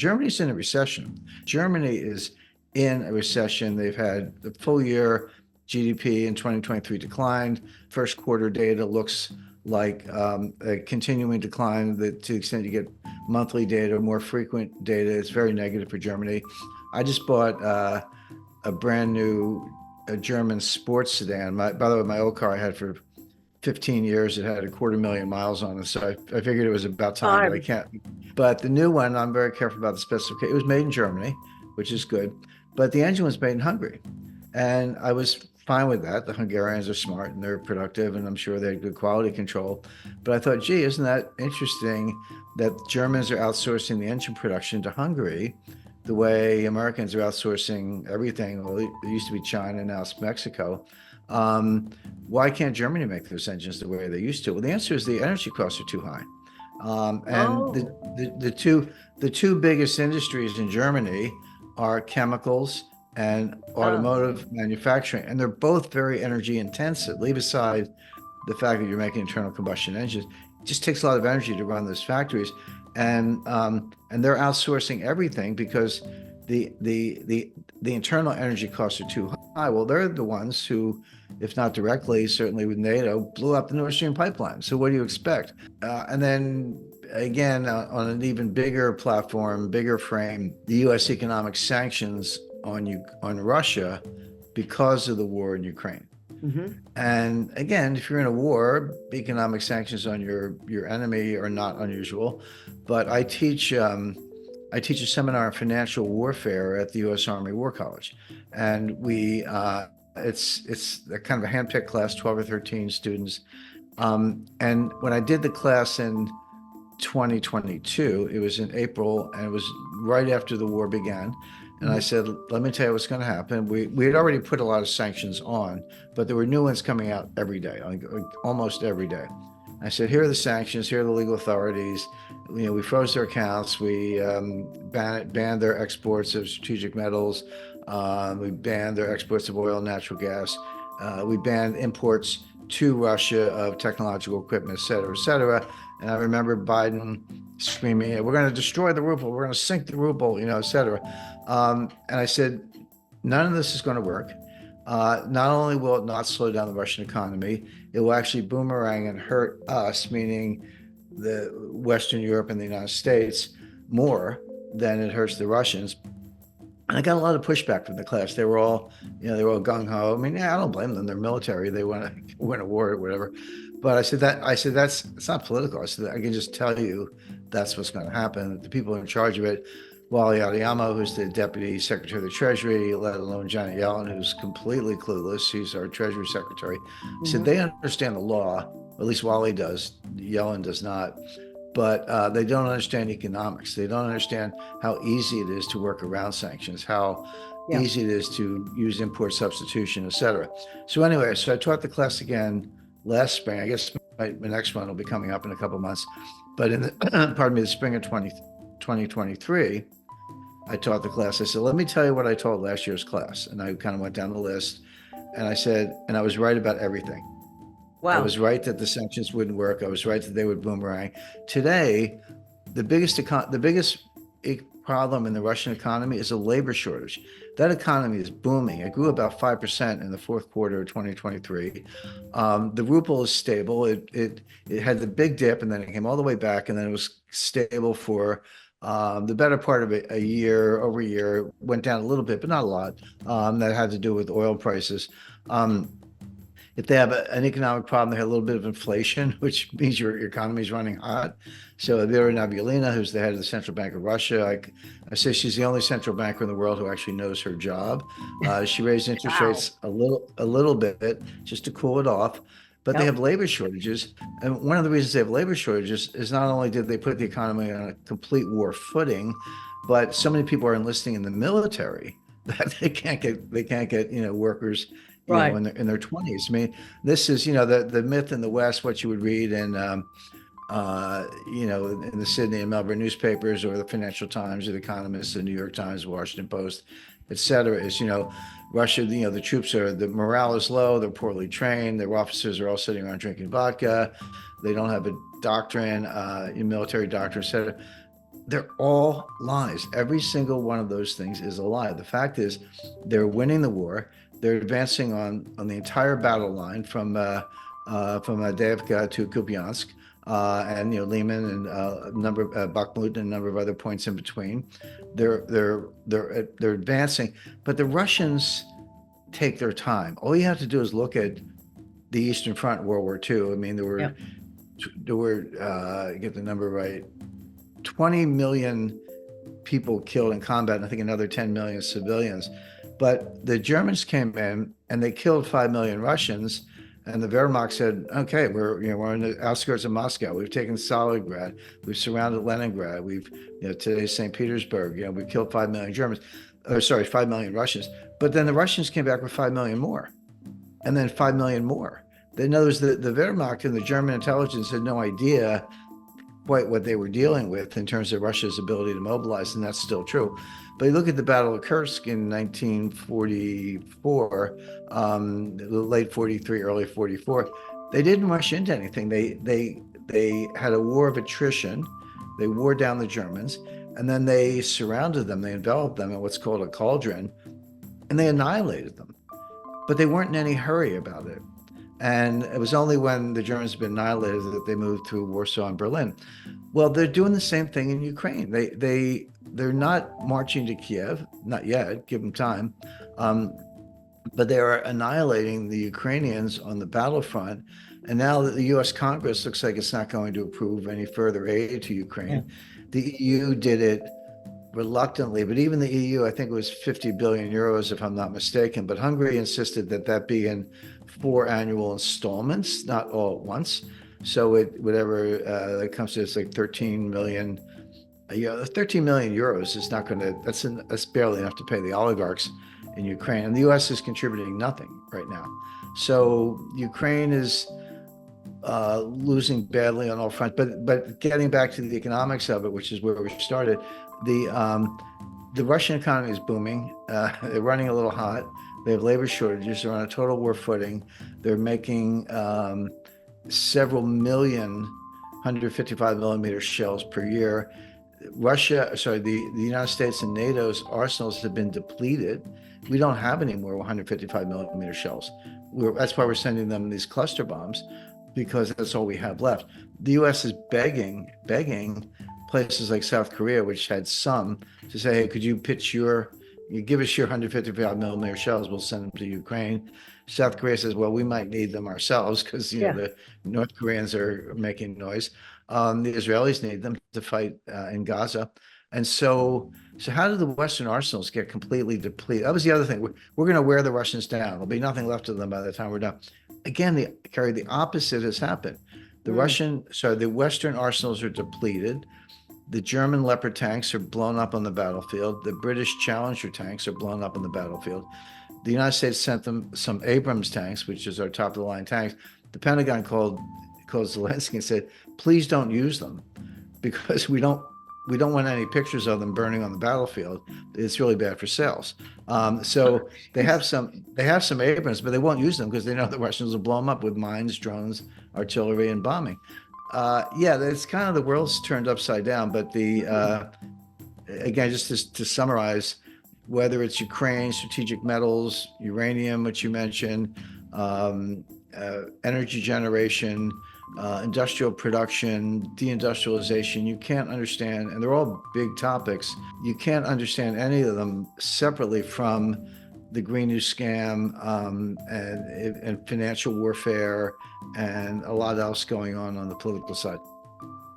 Germany's in a recession. Germany is in a recession. They've had the full year GDP in 2023 declined. First quarter data looks like a continuing decline to the extent you get monthly data, more frequent data. It's very negative for Germany. I just bought a brand new German sports sedan. By the way, my old car I had for 15 years. It had 250,000 miles on it. So I figured it was about time, but I can't. But the new one, I'm very careful about the specification. It was made in Germany, which is good. But the engine was made in Hungary. And I was fine with that. The Hungarians are smart and they're productive, and I'm sure they had good quality control. But I thought, gee, isn't that interesting that Germans are outsourcing the engine production to Hungary the way Americans are outsourcing everything? Well, it used to be China, now it's Mexico. Why can't Germany make those engines the way they used to? Well, the answer is the energy costs are too high. The two biggest industries in Germany are chemicals and automotive manufacturing, and they're both very energy intensive. Leave aside the fact that you're making internal combustion engines, it just takes a lot of energy to run those factories, and they're outsourcing everything because the internal energy costs are too high. Well, they're the ones who, if not directly, certainly with NATO, blew up the Nord Stream pipeline. So what do you expect? And then again, on an even bigger platform, bigger frame, the U.S. economic sanctions on Russia because of the war in Ukraine. Mm-hmm. And again, if you're in a war, economic sanctions on your enemy are not unusual. But I teach a seminar on financial warfare at the U.S. Army War College, and it's a kind of a handpicked class, 12 or 13 students. And when I did the class in 2022, it was in April, and it was right after the war began. And I said, let me tell you what's going to happen. We had already put a lot of sanctions on, but there were new ones coming out every day, almost every day. I said, here are the sanctions, here are the legal authorities. We froze their accounts. We banned their exports of strategic metals. We banned their exports of oil and natural gas. We banned imports to Russia of technological equipment, et cetera, et cetera. And I remember Biden screaming, we're going to destroy the ruble, we're going to sink the ruble, et cetera. And I said, none of this is going to work. Not only will it not slow down the Russian economy, it will actually boomerang and hurt us, meaning the Western Europe and the United States, more than it hurts the Russians. And I got a lot of pushback from the class. They were all gung ho. I mean, I don't blame them. They're military. They want to win a war or whatever. But I said it's not political. I said, I can just tell you that's what's going to happen. The people in charge of it, Wally Adeyemo, who's the Deputy Secretary of the Treasury, let alone Janet Yellen, who's completely clueless. She's our Treasury Secretary. Mm-hmm. Said they understand the law, at least Wally does. Yellen does not. But they don't understand economics. They don't understand how easy it is to work around sanctions, how easy it is to use import substitution, et cetera. So anyway, I taught the class again last spring. I guess my next one will be coming up in a couple of months. But in the spring of 2023, I taught the class. I said, let me tell you what I taught last year's class. And I kind of went down the list. And I said, and I was right about everything. Wow. I was right that the sanctions wouldn't work. I was right that they would boomerang. Today, the biggest problem in the Russian economy is a labor shortage. That economy is booming. It grew about 5% in the fourth quarter of 2023. The ruble is stable. It had the big dip, and then it came all the way back, and then it was stable for the better part of a year. Over a year, went down a little bit, but not a lot. That had to do with oil prices. If they have an economic problem, they have a little bit of inflation, which means your economy is running hot. So Vera Nabiullina, who's the head of the Central Bank of Russia, I say she's the only central banker in the world who actually knows her job. She raised interest rates a little bit just to cool it off. But they have labor shortages. And one of the reasons they have labor shortages is not only did they put the economy on a complete war footing, but so many people are enlisting in the military that they can't get workers in their 20s. I mean, this is the myth in the West, what you would read in in the Sydney and Melbourne newspapers, or the Financial Times, or the Economist, the New York Times, Washington Post, et cetera, is Russia, the troops the morale is low, they're poorly trained, their officers are all sitting around drinking vodka, they don't have a doctrine, military doctrine, et cetera. They're all lies. Every single one of those things is a lie. The fact is, they're winning the war. They're advancing on the entire battle line from Avdiivka to Kupiansk, and Liman and a number of Bakhmut and a number of other points in between. They're advancing, but the Russians take their time. All you have to do is look at the Eastern Front in World War II. I mean, Yeah. there were get the number right, 20 million people killed in combat, and I think another 10 million civilians. But the Germans came in and they killed 5 million Russians. And the Wehrmacht said, okay, we're on the outskirts of Moscow. We've taken Stalingrad. We've surrounded Leningrad. Today's St. Petersburg. We've killed 5 million Germans, or sorry, 5 million Russians. But then the Russians came back with 5 million more, and then 5 million more. In other words, the Wehrmacht and the German intelligence had no idea quite what they were dealing with in terms of Russia's ability to mobilize, and that's still true. But you look at the Battle of Kursk in 1944, late 43, early 44, they didn't rush into anything. They had a war of attrition. They wore down the Germans, and then they surrounded them. They enveloped them in what's called a cauldron, and they annihilated them. But they weren't in any hurry about it. And it was only when the Germans had been annihilated that they moved through Warsaw and Berlin. Well, they're doing the same thing in Ukraine. They're not marching to Kiev, not yet. Give them time, but they are annihilating the Ukrainians on the battlefront. And now that the U.S. Congress looks like it's not going to approve any further aid to Ukraine, Yeah. the EU did it reluctantly, but even the EU, I think it was 50 billion euros, if I'm not mistaken. But Hungary insisted that that be in 4 annual installments, not all at once. So whatever that comes to, it's like 13 million. 13 million euros is not going to. That's barely enough to pay the oligarchs in Ukraine, and the U.S. is contributing nothing right now. So Ukraine is losing badly on all fronts. But getting back to the economics of it, which is where we started, the Russian economy is booming. They're running a little hot. They have labor shortages. They're on a total war footing. They're making several million 155 millimeter shells per year. The United States and NATO's arsenals have been depleted. We don't have any more 155 millimeter shells. That's why we're sending them these cluster bombs, because that's all we have left. The U.S. is begging places like South Korea, which had some, to say, hey, could you give us your 155 millimeter shells, we'll send them to Ukraine. South Korea says, well, we might need them ourselves because the North Koreans are making noise. The Israelis need them to fight in Gaza. And so how did the Western arsenals get completely depleted? That was the other thing. We're going to wear the Russians down. There'll be nothing left of them by the time we're done. Again, Carrie, the opposite has happened. The Western arsenals are depleted. The German Leopard tanks are blown up on the battlefield. The British Challenger tanks are blown up on the battlefield. The United States sent them some Abrams tanks, which is our top of the line tanks. The Pentagon called Zelensky and said, please don't use them, because we don't want any pictures of them burning on the battlefield. It's really bad for sales. So they have some Abrams, but they won't use them because they know the Russians will blow them up with mines, drones, artillery, and bombing. It's kind of, the world's turned upside down. But again, just to summarize, whether it's Ukraine, strategic metals, uranium, which you mentioned, energy generation, industrial production, deindustrialization, you can't understand, and they're all big topics. You can't understand any of them separately from the Green New scam, and financial warfare, and a lot else going on the political side.